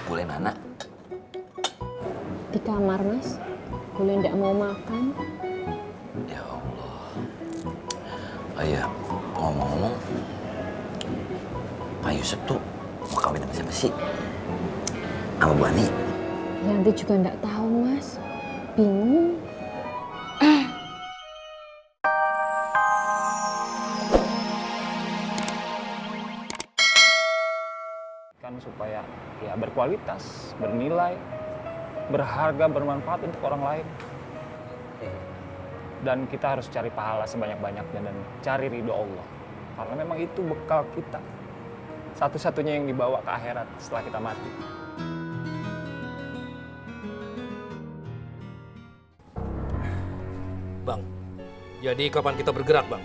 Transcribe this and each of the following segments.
Boleh mana? Di kamar, Mas. Boleh ndak mau makan? Ya Allah. Oh iya, ngomong-ngomong, Pak Yusuf tuh mau kawin sama siapa sih? Sama Bu Ani? Yanti juga ndak tahu, Mas. Bingung. Kan supaya ya berkualitas, bernilai, berharga, bermanfaat untuk orang lain. Dan kita harus cari pahala sebanyak-banyaknya dan cari ridho Allah. Karena memang itu bekal kita. Satu-satunya yang dibawa ke akhirat setelah kita mati. Bang, jadi kapan kita bergerak, Bang?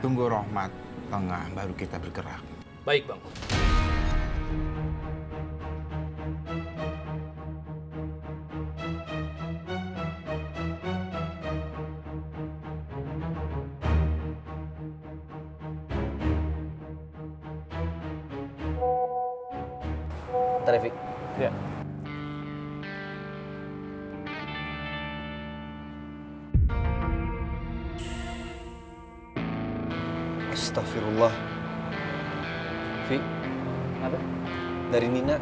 Tunggu Rohmat tengah baru kita bergerak. Baik, Bang. Bentar ya, Fik. Ya. Astagfirullah. Vi, Apa? dari Nina.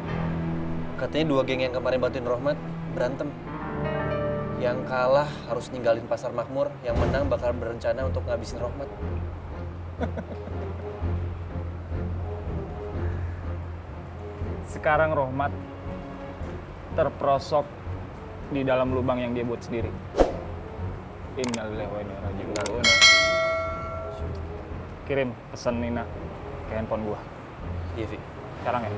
Katanya dua geng yang kemarin bantuin Rohmat berantem. Yang kalah harus ninggalin Pasar Makmur, yang menang bakal berencana untuk ngabisin Rohmat. Sekarang Rohmat terperosok di dalam lubang yang dia buat sendiri. Innalillahi wa inna ilaihi raji'un. Kirim pesan Nina ke handphone gua. Iya, Vi. Sekarang ya.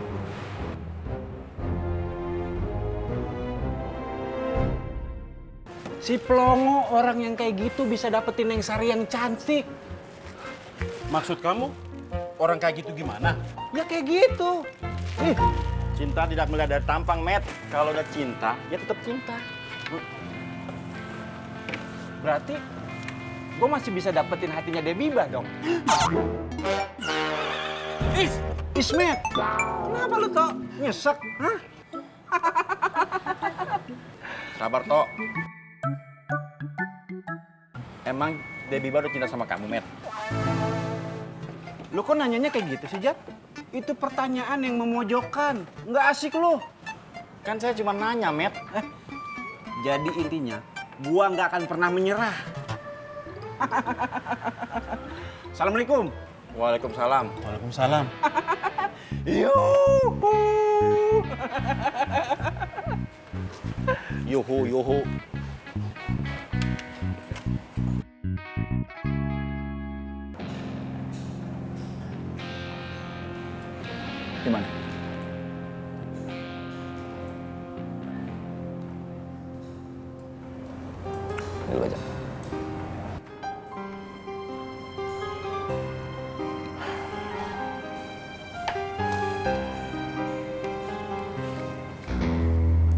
Si Plongo orang yang kayak gitu bisa dapetin Neng Sari yang cantik. Maksud kamu, orang kayak gitu gimana? Ya kayak gitu. Ih, Cinta tidak melihat dari tampang, Matt. Kalau udah cinta, ya tetap cinta. berarti gue masih bisa dapetin hatinya Debibah dong. Ismet, kenapa lu Tok? Nyesek, hah? Sabar, Tok. Emang Debbie baru cinta sama kamu, Matt? Lu kok nanyanya kayak gitu sih, Jat? Itu pertanyaan yang memojokkan. Nggak asik lu. Kan saya cuma nanya, Matt. Jadi intinya, gua nggak akan pernah menyerah. Assalamualaikum. Waalaikumsalam. Waalaikumsalam. Yuhu. Yuhu, yuhu. Gimana? Dulu aja.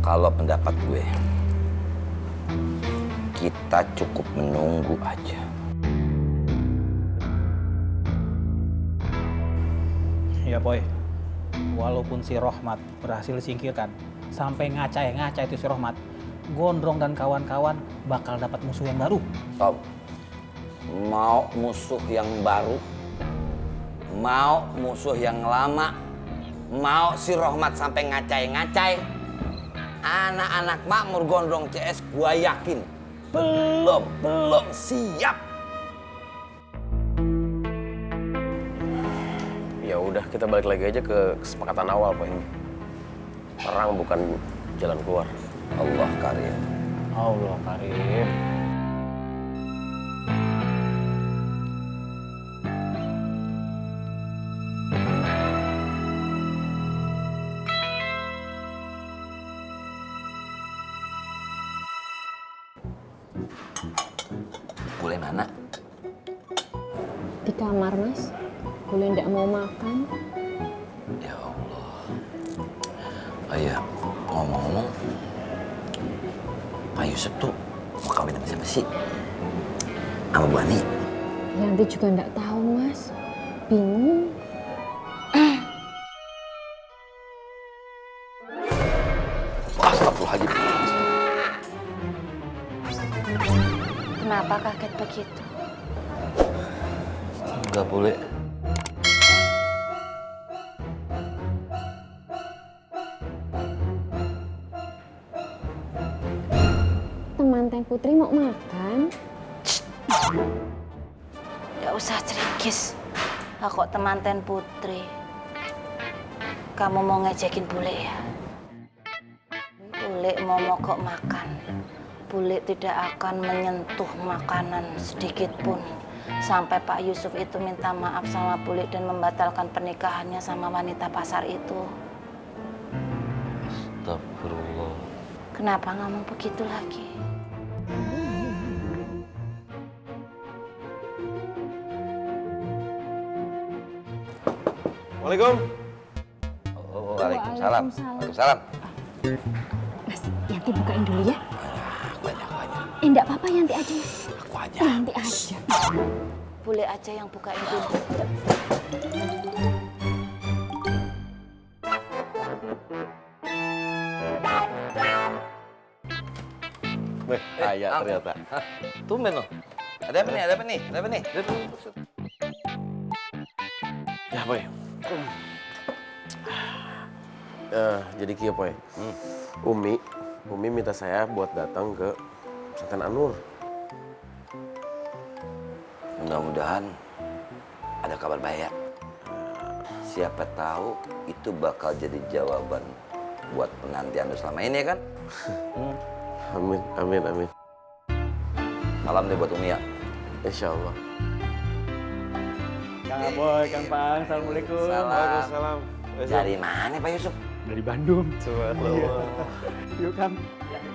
Kalau pendapat gue, kita cukup menunggu aja. Ya boy, walaupun si Rohmat berhasil disingkirkan, sampai ngacai itu si Rohmat, Gondrong dan kawan-kawan bakal dapat musuh yang baru. Tom, mau musuh yang baru, mau musuh yang lama, mau si Rohmat sampai ngacai-ngacai, anak-anak Makmur Gondrong CS gua yakin belum siap. Ya udah, kita balik lagi aja ke kesepakatan awal, Pak. Ini perang bukan jalan keluar. Allah karim. Allah karim. Boleh mana? Di kamar, Mas. Boleh ndak mau makan? Ya Allah. Oh iya, ngomong-ngomong, Pak Yusuf tuh mau kawin sama siapa sih? Sama Bu Ani. Yanti juga nggak tahu, Mas. Bingung. Astagfirullahaladzim. Kenapa kaget begitu? Enggak boleh. Teman Teh Putri mau makan. Gak usah cerigis. Aku temanten Putri. Kamu mau ngejekin Bule ya? Bule mau mogok makan. Bule tidak akan menyentuh makanan sedikit pun. Sampai Pak Yusuf itu minta maaf sama Bule dan membatalkan pernikahannya sama wanita pasar itu. Astagfirullah. Kenapa ngomong begitu lagi? Waalaikum. Oh, waalaikumsalam. Waalaikumsalam. Mas, Yanti bukain dulu ya. Aku aja. Enggak apa-apa, Yanti aja, Mas. Aku aja. Yanti aja. Bule aja yang bukain pintu. Weh, kaya ternyata. Tumben loh. Ada apa nih? Ya, Boy. Jadi kieu, Boy. Umi minta saya buat datang ke pesantren Anur. Mudah-mudahan ada kabar baik ya. Siapa tahu itu bakal jadi jawaban buat penantian lu selama ini ya kan? Amin. Salam deh buat Umi ya. Insya Allah. Kang Aboy, Kang Pang, assalamualaikum. Waalaikumsalam. Dari mana Pak Yusuf? Dari Bandung. Subhanallah. Yuk Kang.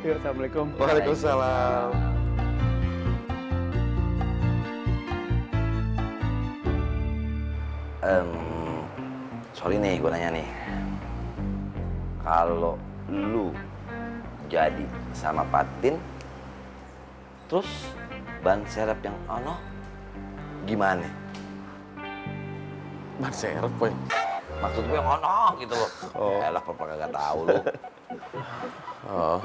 Yuk, assalamualaikum. Waalaikumsalam. Sorry nih, gue nanya nih. Kalau lu jadi sama Patin, terus ban serep yang ono, gimana? Ban serep, Boy. Maksud gue yang ono gitu loh. Oh. Elah, papa kagak tahu lu. Oh,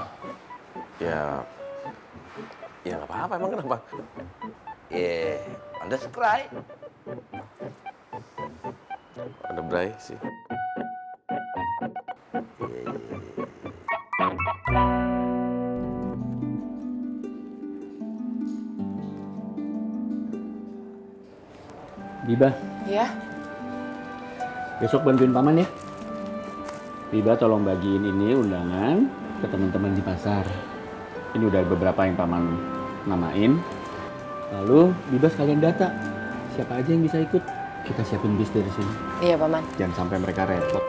ya nggak apa-apa. Emang kenapa? Anda sekrai. Ada Bray sih. Biba, Ya, besok bantuin paman ya. Biba tolong bagiin ini undangan ke teman-teman di pasar. Ini udah beberapa yang paman namain. Lalu Biba sekalian data siapa aja yang bisa ikut. Kita siapin bis dari sini. iya Paman. Jangan sampai mereka repot.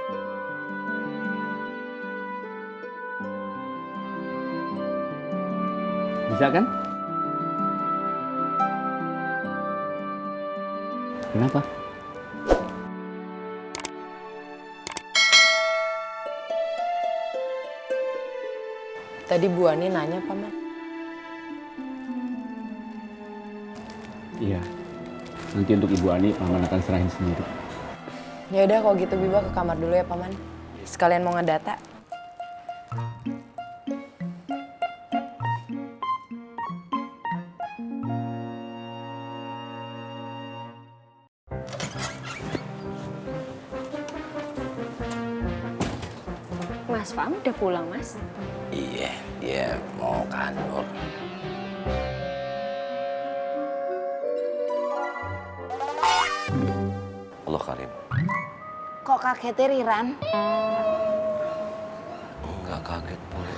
Bisa kan? Kenapa? Tadi Bu Ani nanya Paman. Iya. Nanti untuk Ibu Ani, Paman akan serahin sendiri. Ya udah kalau gitu Biba ke kamar dulu ya Paman. Sekalian mau ngedata. Mas Fam udah pulang, Mas? Iya, dia mau ke Anur. Allah Karim. Kok kagetnya Riran? Enggak kaget, Bule.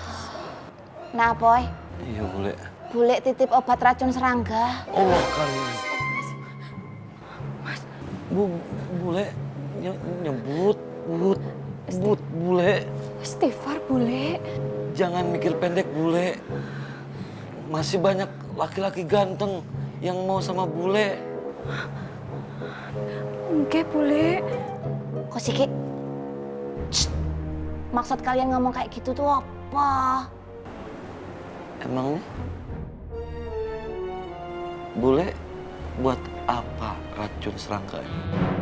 Nah, Boy. Iya, Bule. Bule titip obat racun serangga. Allah Karim. Bule nyebut Bule. Istighfar, Bule. Jangan mikir pendek, Bule. Masih banyak laki-laki ganteng yang mau sama Bule. Enggak, Bule. Kok Siki? Maksud kalian ngomong kayak gitu tuh apa? Emangnya? Bule buat apa racun serangkanya?